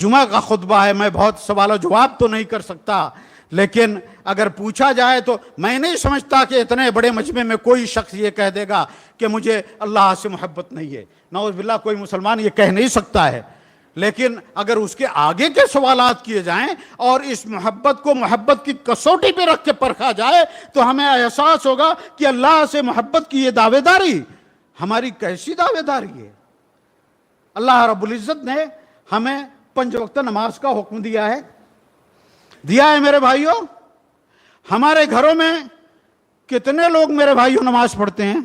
जुमा का खुतबा है, मैं बहुत सवाल जवाब तो नहीं कर सकता, लेकिन अगर पूछा जाए तो मैं नहीं समझता कि इतने बड़े मजमे में कोई शख्स ये कह देगा कि मुझे अल्लाह से मोहब्बत नहीं है। नऊज़ बिल्लाह, कोई मुसलमान ये कह नहीं सकता है। लेकिन अगर उसके आगे के सवालात किए जाएं और इस मोहब्बत को मोहब्बत की कसौटी पे रख के परखा जाए तो हमें एहसास होगा कि अल्लाह से मोहब्बत की ये दावेदारी हमारी कैसी दावेदारी है। अल्लाह रब्बुल इज़्ज़त ने हमें 5 वक्त नमाज का हुक्म दिया है मेरे भाइयों। हमारे घरों में कितने लोग मेरे भाइयों नमाज पढ़ते हैं?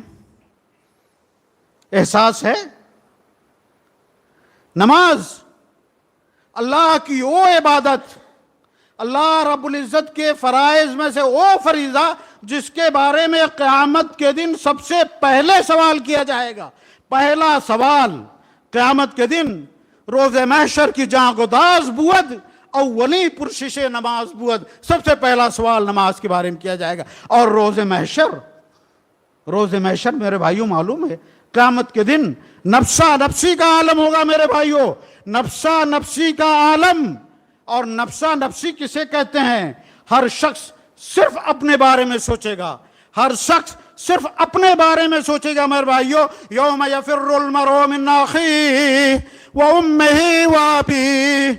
एहसास है? नमाज अल्लाह की वो इबादत, अल्लाह रब्बुल इज़्ज़त के फराइज में से वो फरीज़ा जिसके बारे में क़यामत के दिन सबसे पहले सवाल किया जाएगा। पहला सवाल क़यामत के दिन रोज़े महशर की जांगोदाज बुअद अव्वली पुरशिश नमाज बुअद, सबसे पहला सवाल नमाज के बारे में किया जाएगा। और रोज़े महशर मेरे भाइयों मालूम है क़यामत के दिन नफ्सा नफ्सी का आलम होगा मेरे भाइयों, नफ्सा नफ्सी का आलम। और नफ्सा नफ्सी किसे कहते हैं? हर शख्स सिर्फ अपने बारे में सोचेगा, हर शख्स सिर्फ अपने बारे में सोचेगा मेरे भाइयों। यौम यफिर्रुल मरउ मिन अखीहि व उम्मिहि व अबीहि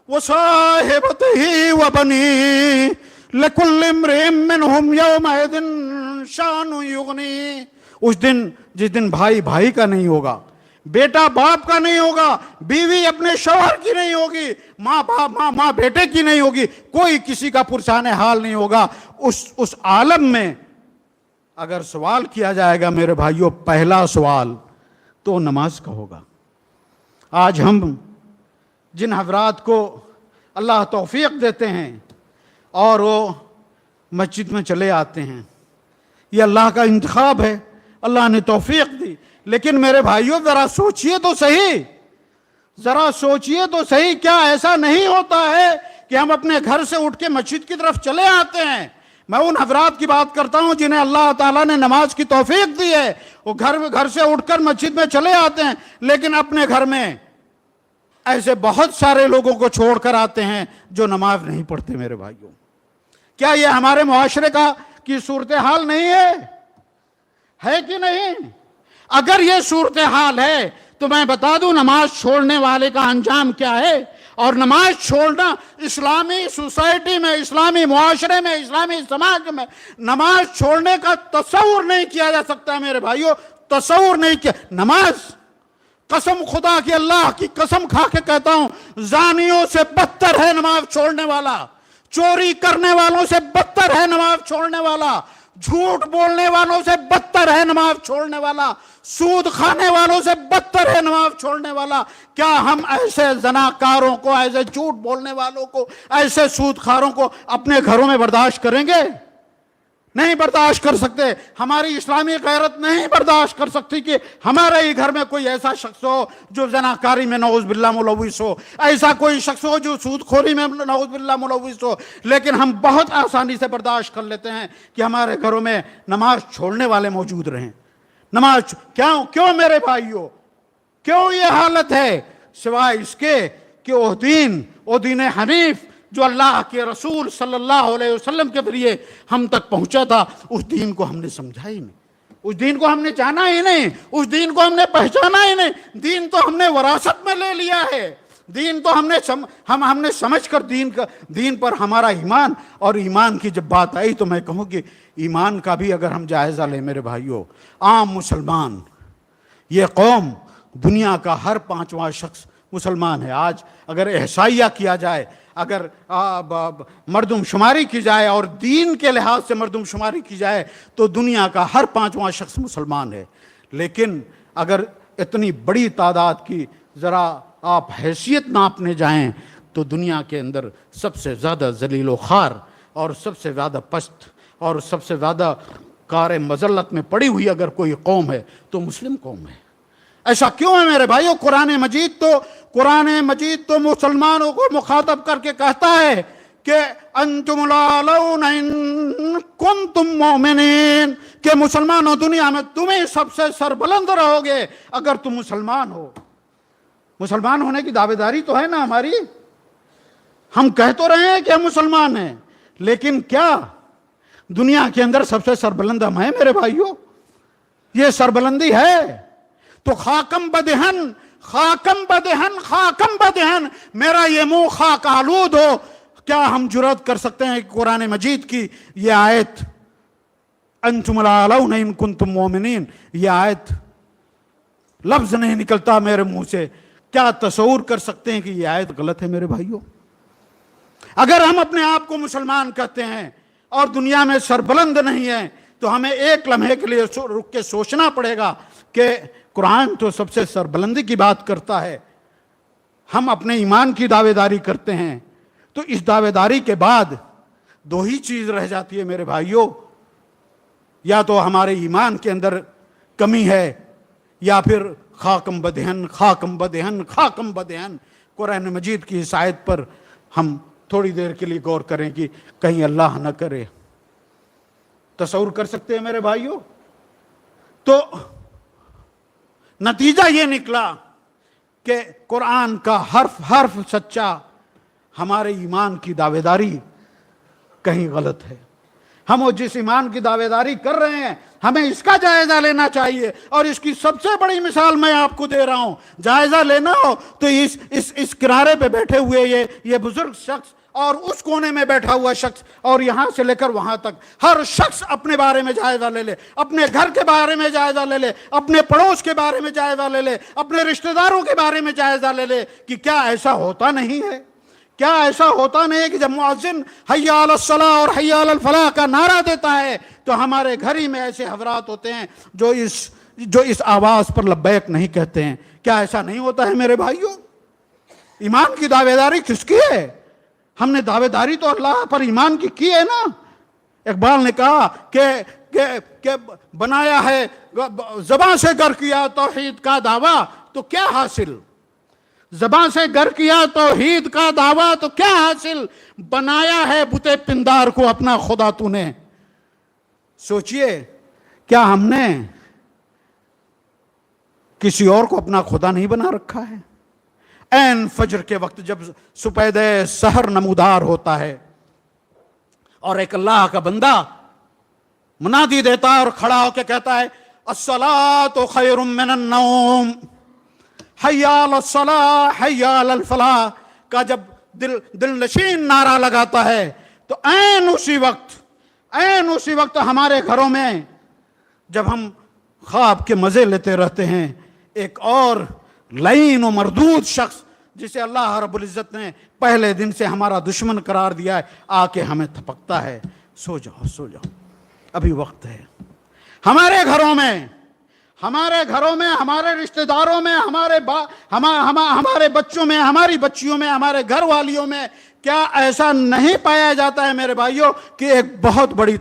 व साहिबतिहि व बनीहि लिकुल्लि इम्रिइन मिनहुम यौमइज़िन शानुन युगनी। उस दिन, जिस दिन भाई भाई का नहीं होगा, बेटा बाप का नहीं होगा, बीवी अपने शौहर की नहीं होगी, माँ बेटे की नहीं होगी, कोई किसी का पुरसाने हाल नहीं होगा। उस आलम में अगर सवाल किया जाएगा मेरे भाइयों, पहला सवाल तो नमाज का होगा। आज हम जिन हज़रात को अल्लाह तौफीक देते हैं और वो मस्जिद में चले आते हैं, ये अल्लाह का इंतखाब है, अल्लाह ने तौफीक दी। लेकिन मेरे भाइयों जरा सोचिए तो सही, जरा सोचिए तो सही, क्या ऐसा नहीं होता है कि हम अपने घर से उठ के मस्जिद की तरफ चले आते हैं? मैं उन हजरात की बात करता हूं जिन्हें अल्लाह ताला ने नमाज की तौफीक दी है, वो घर से उठकर मस्जिद में चले आते हैं, लेकिन अपने घर में ऐसे बहुत सारे लोगों को छोड़कर आते हैं जो नमाज नहीं पढ़ते मेरे भाइयों। क्या ये हमारे मुआशरे की सूरत हाल नहीं है कि नहीं? अगर ये सूरत हाल है तो मैं बता दूं नमाज छोड़ने वाले का अंजाम क्या है। और नमाज छोड़ना इस्लामी सोसाइटी में, इस्लामी मुआशरे में, इस्लामी समाज में नमाज छोड़ने का तस्वुर नहीं किया जा सकता मेरे भाइयों, तस्वुर नहीं किया। नमाज, कसम खुदा की, अल्लाह की कसम खा के कहता हूं, जानियों से बदतर है नमाज छोड़ने वाला, चोरी करने वालों से बदतर है नमाज छोड़ने वाला, झूठ बोलने वालों से बदतर है नमाज छोड़ने वाला, सूद खाने वालों से बदतर है नमाज छोड़ने वाला। क्या हम ऐसे जनाकारों को, ऐसे झूठ बोलने वालों को, ऐसे सूदखारों को अपने घरों में बर्दाश्त करेंगे? नहीं बर्दाश्त कर सकते। हमारी इस्लामी गैरत नहीं बर्दाश्त कर सकती कि हमारे ही घर में कोई ऐसा शख्स हो जो जनाकारी में नऊज़ बिल्लाह मुलव्विस हो, ऐसा कोई शख्स हो जो सूदखोरी में नऊज़ बिल्लाह मुलव्विस हो। लेकिन हम बहुत आसानी से बर्दाश्त कर लेते हैं कि हमारे घरों में नमाज छोड़ने वाले मौजूद रहें। नमाज क्यों मेरे भाइयों, क्यों ये हालत है? सिवाय इसके कि वो दीन हनीफ जो अल्लाह के रसूल सल्लल्लाहु अलैहि वसल्लम के जरिए हम तक पहुंचा था, उस दीन को हमने समझा ही नहीं, उस दीन को हमने जाना ही नहीं, उस दीन को हमने पहचाना ही नहीं। दीन तो हमने वरासत में ले लिया है, दीन तो हमने समझ कर दीन पर हमारा ईमान। और ईमान की जब बात आई तो मैं कहूँ कि ईमान का भी अगर हम जायज़ा लें मेरे भाइयों, आम मुसलमान, ये कौम, दुनिया का हर 5वां शख्स मुसलमान है। आज अगर एहसाइया किया जाए, अगर मर्दमशुमारी की जाए और दीन के लिहाज से मर्दमशुमारी की जाए तो दुनिया का हर 5वां शख्स मुसलमान है। लेकिन अगर इतनी बड़ी तादाद की ज़रा आप हैसियत नापने जाएं तो दुनिया के अंदर सबसे ज़्यादा ज़लील व ख़ार और सबसे ज़्यादा पस्त और सबसे ज़्यादा कार मज़ल्लत में पड़ी हुई अगर कोई कौम है तो मुस्लिम कौम है। ऐसा क्यों है मेरे भाइयों? कुरान मजीद तो मुसलमानों को मुखातब करके कहता है कि अंतुम लालौन इन कुंतुम मोमिनीन, कि मुसलमानों दुनिया में तुम्हें सबसे सरबुलंद रहोगे अगर तुम मुसलमान हो। مسلمان ہونے کی دعوے داری تو ہے نا ہماری. ہم کہہ تو رہے ہیں کہ ہم مسلمان ہیں، لیکن کیا دنیا کے اندر سب سے سربلند ہم ہیں میرے بھائیوں؟ یہ سربلندی ہے تو خاکم بدہن، خاکم بدہن، خاکم بدہن، میرا یہ منہ خاک آلود ہو. کیا ہم جرأت کر سکتے ہیں کہ قرآن مجید کی یہ آیت انتم الاعلون ان کنتم مؤمنین، یہ آیت لفظ نہیں نکلتا میرے منہ سے، کیا تصور کر سکتے ہیں کہ یہ آیت غلط ہے میرے بھائیوں؟ اگر ہم اپنے آپ کو مسلمان کہتے ہیں اور دنیا میں سربلند نہیں ہیں تو ہمیں ایک لمحے کے لیے رک کے سوچنا پڑے گا کہ قرآن تو سب سے سربلندی کی بات کرتا ہے، ہم اپنے ایمان کی دعوے داری کرتے ہیں، تو اس دعوے داری کے بعد دو ہی چیز رہ جاتی ہے میرے بھائیوں، یا تو ہمارے ایمان کے اندر کمی ہے، یا پھر خاکم بدہن، خاکم بدہن، خاکم بدہن. قرآن مجید کی اس آیت پر ہم تھوڑی دیر کے لیے غور کریں کہ کہیں اللہ نہ کرے. تصور کر سکتے ہیں میرے بھائیوں؟ تو نتیجہ یہ نکلا کہ قرآن کا حرف حرف سچا، ہمارے ایمان کی دعوے داری کہیں غلط ہے. ہم وہ جس ایمان کی دعوے داری کر رہے ہیں ہمیں اس کا جائزہ لینا چاہیے، اور اس کی سب سے بڑی مثال میں آپ کو دے رہا ہوں. جائزہ لینا ہو تو اس کنارے پہ بیٹھے ہوئے یہ بزرگ شخص اور اس کونے میں بیٹھا ہوا شخص اور یہاں سے لے کر وہاں تک ہر شخص اپنے بارے میں جائزہ لے لے، اپنے گھر کے بارے میں جائزہ لے لے، اپنے پڑوس کے بارے میں جائزہ لے لے، اپنے رشتہ داروں کے بارے میں جائزہ لے لے کہ کیا ایسا ہوتا نہیں ہے؟ کیا ایسا ہوتا نہیں ہے کہ جب مؤذن حی علی الصلاۃ اور حی علی الفلاح کا نعرہ دیتا ہے تو ہمارے گھر ہی میں ایسے حضرات ہوتے ہیں جو اس آواز پر لبیک نہیں کہتے ہیں؟ کیا ایسا نہیں ہوتا ہے میرے بھائیوں؟ ایمان کی دعوے داری کس کی ہے؟ ہم نے دعوے داری تو اللہ پر ایمان کی ہے نا. اقبال نے کہا کہ بنایا ہے زباں سے گر کیا توحید کا دعویٰ تو کیا حاصل؟ زباں سے گر کیا توحید کا دعویٰ تو کیا حاصل؟ بنایا ہے بت پندار کو اپنا خدا تو نے. سوچئے کیا ہم نے کسی اور کو اپنا خدا نہیں بنا رکھا ہے؟ عین فجر کے وقت جب سپید سحر نمودار ہوتا ہے اور ایک اللہ کا بندہ منادی دیتا ہے اور کھڑا ہو کے کہتا ہے الصلاۃ خیر من النوم، حی علی الصلاۃ حی علی الفلاح کا جب دل نشین نعرہ لگاتا ہے تو عین اسی وقت ہمارے گھروں میں جب ہم خواب کے مزے لیتے رہتے ہیں ایک اور لعین و مردود شخص جسے اللہ رب العزت نے پہلے دن سے ہمارا دشمن قرار دیا ہے آ کے ہمیں تھپکتا ہے سو جاؤ ابھی وقت ہے. ہمارے گھروں میں ہمارے رشتہ داروں میں ہمارے بچوں میں ہماری بچیوں میں ہمارے گھر والیوں میں کیا ایسا نہیں پایا جاتا ہے میرے بھائیوں کہ ایک بہت بڑی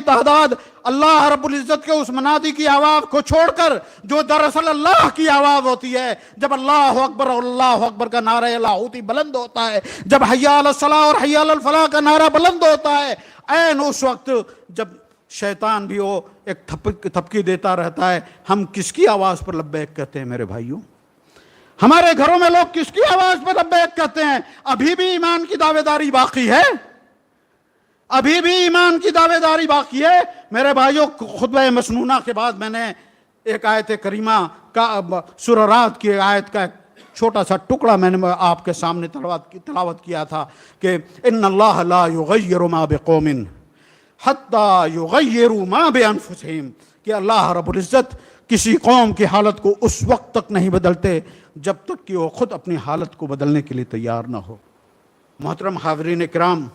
تعداد اللہ رب العزت کے اس منادی کی آواز کو چھوڑ کر جو دراصل اللہ کی آواز ہوتی ہے، جب اللہ اکبر کا نعرہ لاہوتی بلند ہوتا ہے، جب حی علی الصلاۃ اور حی علی الفلاح کا نعرہ بلند ہوتا ہے، عین اس وقت جب شیطان بھی وہ ایک تھپکی دیتا رہتا ہے، ہم کس کی آواز پر لبیک کہتے ہیں میرے بھائیوں؟ ہمارے گھروں میں لوگ کس کی آواز پر لبیک کہتے ہیں؟ ابھی بھی ایمان کی دعوے داری باقی ہے؟ ابھی بھی ایمان کی دعوے داری باقی ہے میرے بھائیوں؟ خطبہ مسنونہ کے بعد میں نے ایک آیت کریمہ کا سورہ رعد کی آیت کا ایک چھوٹا سا ٹکڑا میں نے آپ کے سامنے تلاوت کیا تھا کہ ان اللہ لا یغیر ما بقوم حتی یغیروا ما بانفسہم، کہ اللہ رب العزت کسی قوم کی حالت کو اس وقت تک نہیں بدلتے جب تک کہ وہ خود اپنی حالت کو بدلنے کے لیے تیار نہ ہو. محترم حاضرین کرام،